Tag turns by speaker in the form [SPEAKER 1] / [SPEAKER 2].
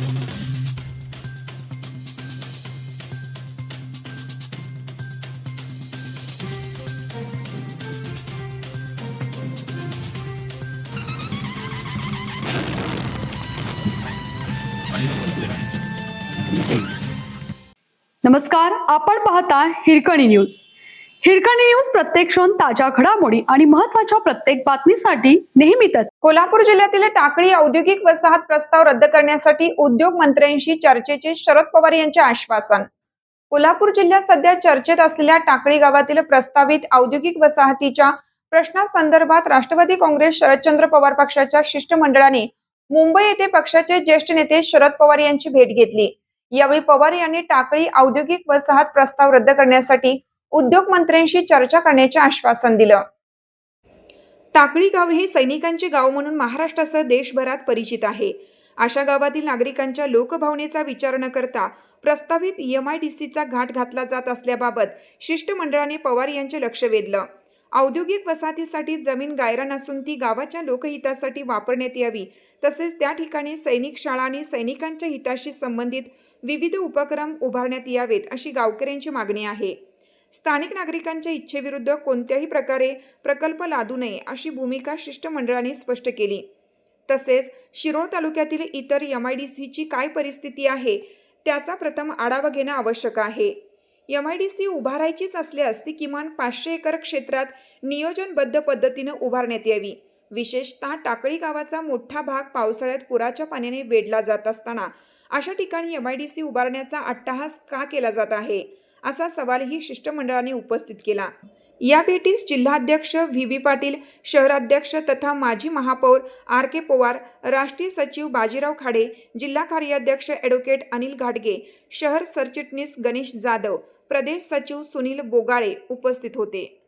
[SPEAKER 1] नमस्कार, आपण पाहता हिरकणी न्यूज. हिरकणी न्यूज प्रत्येक क्षण ताज्या घडामोडी आणि महत्त्वाच्या प्रत्येक बातमीसाठी नेहमीच.
[SPEAKER 2] कोल्हापूर जिल्ह्यातील टाकळी औद्योगिक वसाहत प्रस्ताव रद्द करण्यासाठी उद्योग मंत्र्यांशी चर्चेचे शरद पवार यांचे आश्वासन. कोल्हापूर जिल्ह्यात सध्या चर्चेत असलेल्या टाकळी गावातील प्रस्तावित औद्योगिक वसाहतीच्या प्रश्नासंदर्भात राष्ट्रवादी काँग्रेस शरदचंद्र पवार पक्षाच्या शिष्टमंडळाने मुंबई येथे पक्षाचे ज्येष्ठ नेते शरद पवार यांची भेट घेतली. यावेळी पवार यांनी टाकळी औद्योगिक वसाहत प्रस्ताव रद्द करण्यासाठी उद्योग मंत्र्यांशी चर्चा करण्याचे आश्वासन दिलं. टाकळी गाव हे सैनिकांचे गाव म्हणून महाराष्ट्रासह देशभरात परिचित आहे. अशा गावातील नागरिकांच्या लोकभावनेचा विचार न करता प्रस्तावित MIDCचा घाट घातला जात असल्याबाबत शिष्टमंडळाने पवार यांचे लक्ष वेधलं. औद्योगिक वसाहतीसाठी जमीन गायरान असून ती गावाच्या लोकहितासाठी वापरण्यात यावी, तसेच त्या ठिकाणी सैनिक शाळा आणि सैनिकांच्या हिताशी संबंधित विविध उपक्रम उभारण्यात यावेत, अशी गावकऱ्यांची मागणी आहे. स्थानिक नागरिकांच्या इच्छेविरुद्ध कोणत्याही प्रकारे प्रकल्प लादू नये, अशी भूमिका शिष्टमंडळाने स्पष्ट केली. तसेच शिरोळ तालुक्यातील इतर MIDCची काय परिस्थिती आहे त्याचा प्रथम आढावा घेणं आवश्यक आहे. MIDC उभारायचीच असल्यास ती किमान 500 एकर क्षेत्रात नियोजनबद्ध पद्धतीनं उभारण्यात यावी. विशेषतः टाकळी गावाचा मोठा भाग पावसाळ्यात पुराच्या पाण्याने वेढला जात असताना अशा ठिकाणी MIDC उभारण्याचा अट्टहास का केला जात आहे, असा सवालही शिष्टमंडळाने उपस्थित केला. या भेटीस जिल्हाध्यक्ष VB पाटील, शहराध्यक्ष तथा माजी महापौर RK पवार, राष्ट्रीय सचिव बाजीराव खाडे, जिल्हा कार्याध्यक्ष ॲडव्होकेट अनिल घाटगे, शहर सरचिटणीस गणेश जाधव, प्रदेश सचिव सुनील बोगाळे उपस्थित होते.